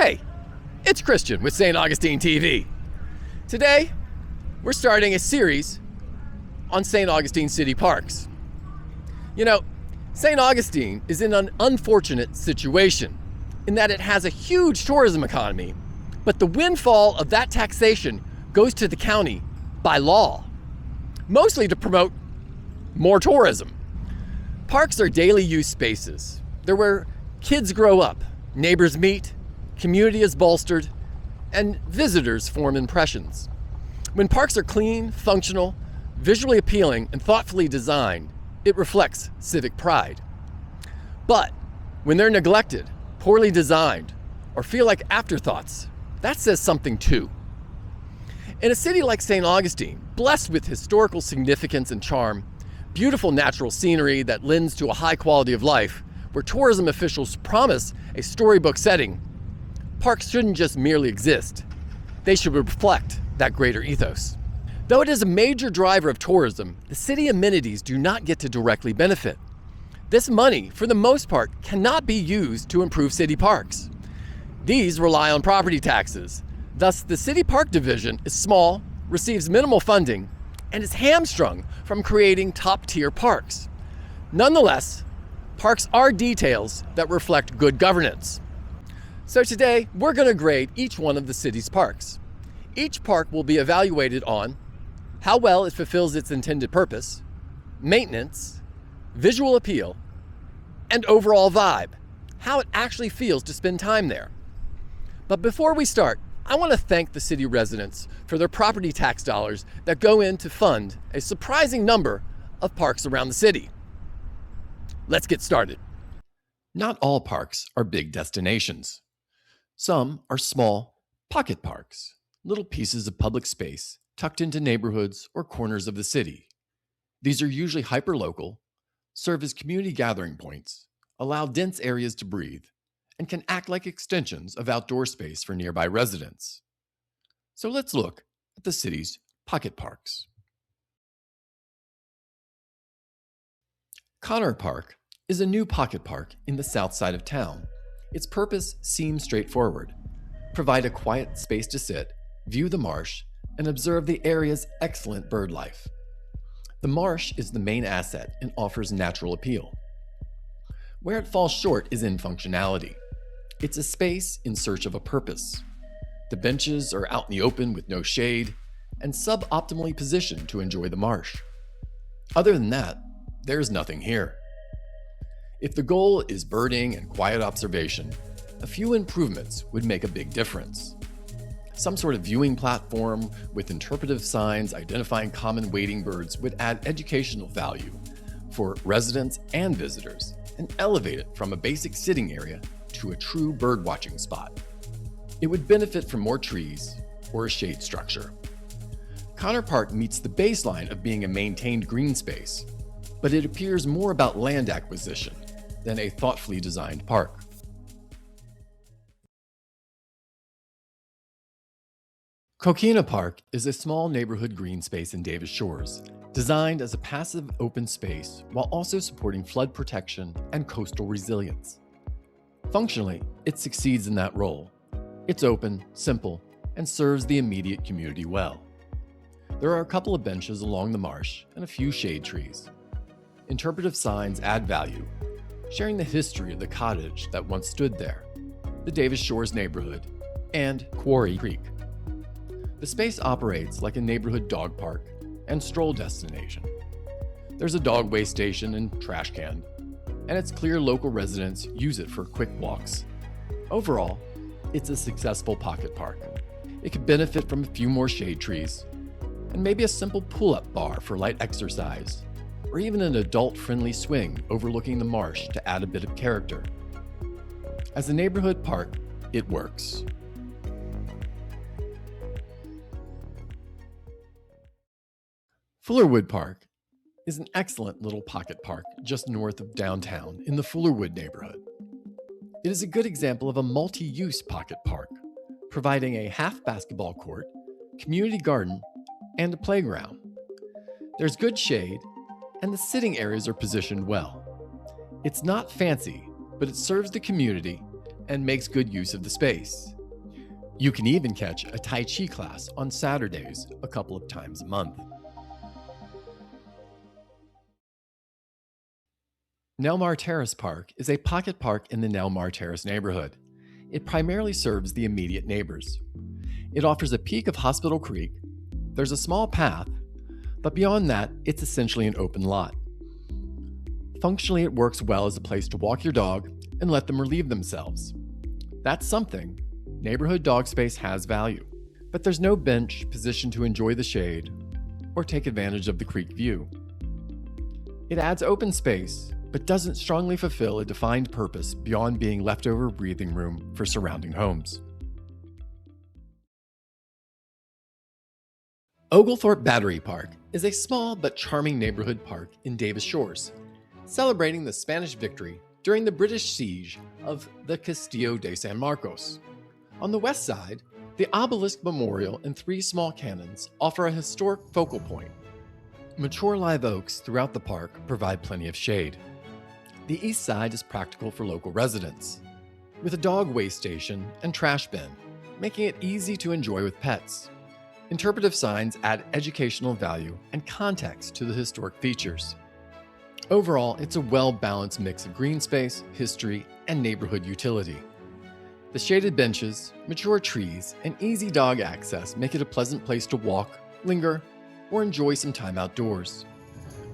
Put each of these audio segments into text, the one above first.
Hey, it's Christian with St. Augustine TV. Today, we're starting a series on St. Augustine City Parks. You know, St. Augustine is in an unfortunate situation in that it has a huge tourism economy, but the windfall of that taxation goes to the county by law, mostly to promote more tourism. Parks are daily use spaces. They're where kids grow up, neighbors meet, community is bolstered, and visitors form impressions. When parks are clean, functional, visually appealing, and thoughtfully designed, it reflects civic pride. But when they're neglected, poorly designed, or feel like afterthoughts, that says something too. In a city like St. Augustine, blessed with historical significance and charm, beautiful natural scenery that lends to a high quality of life, where tourism officials promise a storybook setting, parks shouldn't just merely exist. They should reflect that greater ethos. Though it is a major driver of tourism, the city amenities do not get to directly benefit. This money, for the most part, cannot be used to improve city parks. These rely on property taxes. Thus, the city park division is small, receives minimal funding, and is hamstrung from creating top-tier parks. Nonetheless, parks are details that reflect good governance. So today, we're going to grade each one of the city's parks. Each park will be evaluated on how well it fulfills its intended purpose, maintenance, visual appeal, and overall vibe, how it actually feels to spend time there. But before we start, I want to thank the city residents for their property tax dollars that go in to fund a surprising number of parks around the city. Let's get started. Not all parks are big destinations. Some are small pocket parks, little pieces of public space tucked into neighborhoods or corners of the city. These are usually hyperlocal, serve as community gathering points, allow dense areas to breathe, and can act like extensions of outdoor space for nearby residents. So let's look at the city's pocket parks. Connor Park is a new pocket park in the south side of town. Its purpose seems straightforward: provide a quiet space to sit, view the marsh, and observe the area's excellent bird life. The marsh is the main asset and offers natural appeal. Where it falls short is in functionality. It's a space in search of a purpose. The benches are out in the open with no shade and suboptimally positioned to enjoy the marsh. Other than that, there's nothing here. If the goal is birding and quiet observation, a few improvements would make a big difference. Some sort of viewing platform with interpretive signs identifying common wading birds would add educational value for residents and visitors and elevate it from a basic sitting area to a true bird-watching spot. It would benefit from more trees or a shade structure. Connor Park meets the baseline of being a maintained green space, but it appears more about land acquisition than a thoughtfully designed park. Coquina Park is a small neighborhood green space in Davis Shores, designed as a passive open space while also supporting flood protection and coastal resilience. Functionally, it succeeds in that role. It's open, simple, and serves the immediate community well. There are a couple of benches along the marsh and a few shade trees. Interpretive signs add value, sharing the history of the cottage that once stood there, the Davis Shores neighborhood, and Quarry Creek. The space operates like a neighborhood dog park and stroll destination. There's a dog waste station and trash can, and it's clear local residents use it for quick walks. Overall, it's a successful pocket park. It could benefit from a few more shade trees, and maybe a simple pull-up bar for light exercise, or even an adult-friendly swing overlooking the marsh to add a bit of character. As a neighborhood park, it works. Fullerwood Park is an excellent little pocket park just north of downtown in the Fullerwood neighborhood. It is a good example of a multi-use pocket park, providing a half basketball court, community garden, and a playground. There's good shade, and the sitting areas are positioned well. It's not fancy, but it serves the community and makes good use of the space. You can even catch a Tai Chi class on Saturdays a couple of times a month. Nelmar Terrace Park is a pocket park in the Nelmar Terrace neighborhood. It primarily serves the immediate neighbors. It offers a peek of Hospital Creek. There's a small path, but beyond that, it's essentially an open lot. Functionally, it works well as a place to walk your dog and let them relieve themselves. That's something. Neighborhood dog space has value, but there's no bench positioned to enjoy the shade or take advantage of the creek view. It adds open space, but doesn't strongly fulfill a defined purpose beyond being leftover breathing room for surrounding homes. Oglethorpe Battery Park is a small but charming neighborhood park in Davis Shores, celebrating the Spanish victory during the British siege of the Castillo de San Marcos. On the west side, the obelisk memorial and 3 small cannons offer a historic focal point. Mature live oaks throughout the park provide plenty of shade. The east side is practical for local residents, with a dog waste station and trash bin, making it easy to enjoy with pets. Interpretive signs add educational value and context to the historic features. Overall, it's a well-balanced mix of green space, history, and neighborhood utility. The shaded benches, mature trees, and easy dog access make it a pleasant place to walk, linger, or enjoy some time outdoors.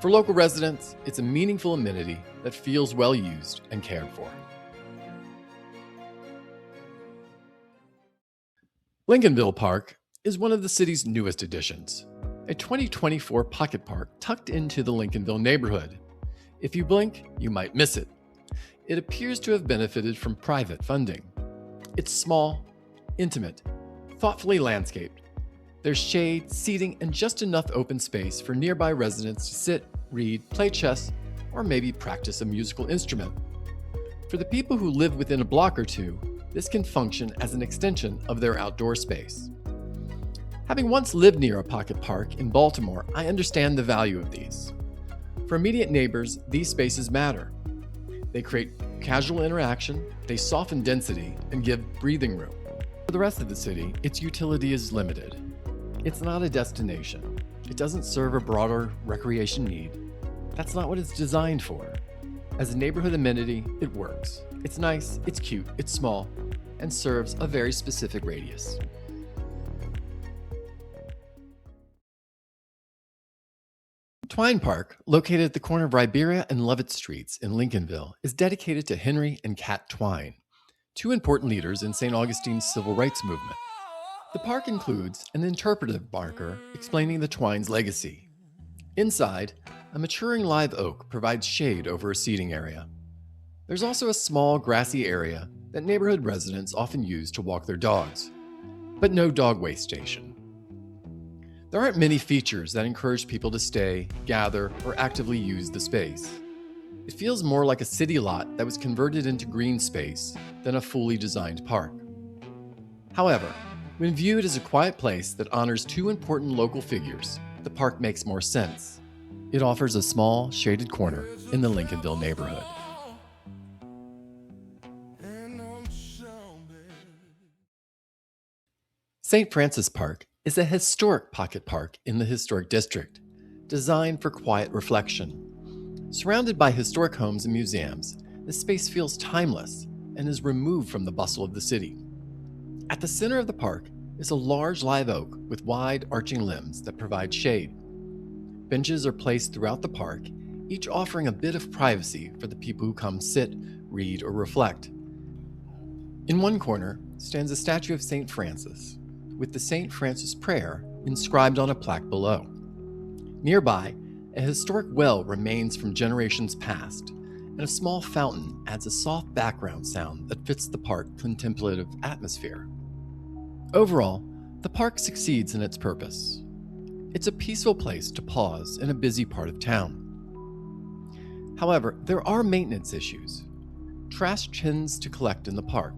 For local residents, it's a meaningful amenity that feels well used and cared for. Lincolnville Park is one of the city's newest additions, a 2024 pocket park tucked into the Lincolnville neighborhood. If you blink, you might miss it. It appears to have benefited from private funding. It's small, intimate, thoughtfully landscaped. There's shade, seating, and just enough open space for nearby residents to sit, read, play chess, or maybe practice a musical instrument. For the people who live within a block or two, this can function as an extension of their outdoor space. Having once lived near a pocket park in Baltimore, I understand the value of these. For immediate neighbors, these spaces matter. They create casual interaction, they soften density, and give breathing room. For the rest of the city, its utility is limited. It's not a destination. It doesn't serve a broader recreation need. That's not what it's designed for. As a neighborhood amenity, it works. It's nice, it's cute, it's small, and serves a very specific radius. Twine Park, located at the corner of Riberia and Lovett Streets in Lincolnville, is dedicated to Henry and Kat Twine, 2 important leaders in St. Augustine's civil rights movement. The park includes an interpretive marker explaining the Twine's legacy. Inside, a maturing live oak provides shade over a seating area. There's also a small grassy area that neighborhood residents often use to walk their dogs, but no dog waste station. There aren't many features that encourage people to stay, gather, or actively use the space. It feels more like a city lot that was converted into green space than a fully designed park. However, when viewed as a quiet place that honors 2 important local figures, the park makes more sense. It offers a small, shaded corner in the Lincolnville neighborhood. St. Francis Park is a historic pocket park in the historic district, designed for quiet reflection. Surrounded by historic homes and museums, the space feels timeless and is removed from the bustle of the city. At the center of the park is a large live oak with wide, arching limbs that provide shade. Benches are placed throughout the park, each offering a bit of privacy for the people who come sit, read, or reflect. In one corner stands a statue of St. Francis, with the St. Francis Prayer inscribed on a plaque below. Nearby, a historic well remains from generations past, and a small fountain adds a soft background sound that fits the park's contemplative atmosphere. Overall, the park succeeds in its purpose. It's a peaceful place to pause in a busy part of town. However, there are maintenance issues. Trash tends to collect in the park,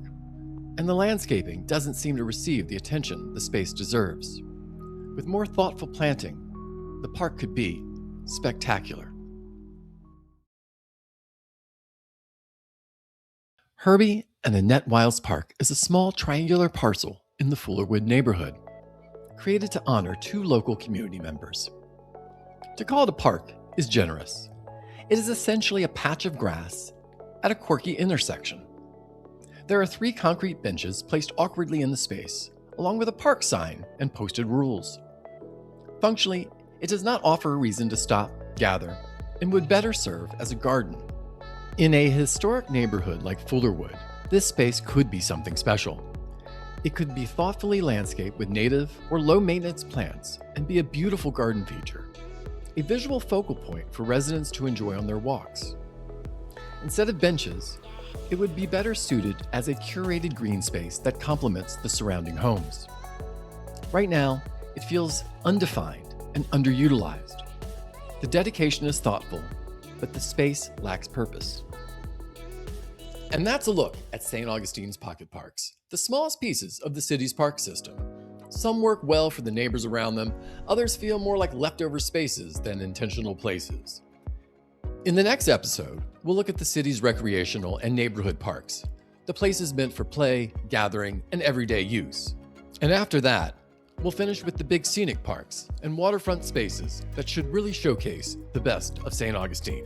and the landscaping doesn't seem to receive the attention the space deserves. With more thoughtful planting, the park could be spectacular. Herbie And the Net Wiles Park is a small triangular parcel in the Fullerwood neighborhood, created to honor two local community members. To call it a park is generous. It is essentially a patch of grass at a quirky intersection. There are 3 concrete benches placed awkwardly in the space, along with a park sign and posted rules. Functionally, it does not offer a reason to stop, gather, and would better serve as a garden. In a historic neighborhood like Fullerwood, this space could be something special. It could be thoughtfully landscaped with native or low-maintenance plants and be a beautiful garden feature, a visual focal point for residents to enjoy on their walks. Instead of benches, it would be better suited as a curated green space that complements the surrounding homes. Right now, it feels undefined and underutilized. The dedication is thoughtful, but the space lacks purpose. And that's a look at St. Augustine's pocket parks, the smallest pieces of the city's park system. Some work well for the neighbors around them, others feel more like leftover spaces than intentional places. In the next episode, we'll look at the city's recreational and neighborhood parks, the places meant for play, gathering, and everyday use. And after that, we'll finish with the big scenic parks and waterfront spaces that should really showcase the best of St. Augustine.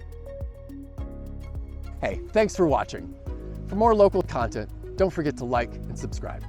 Hey, thanks for watching. For more local content, don't forget to like and subscribe.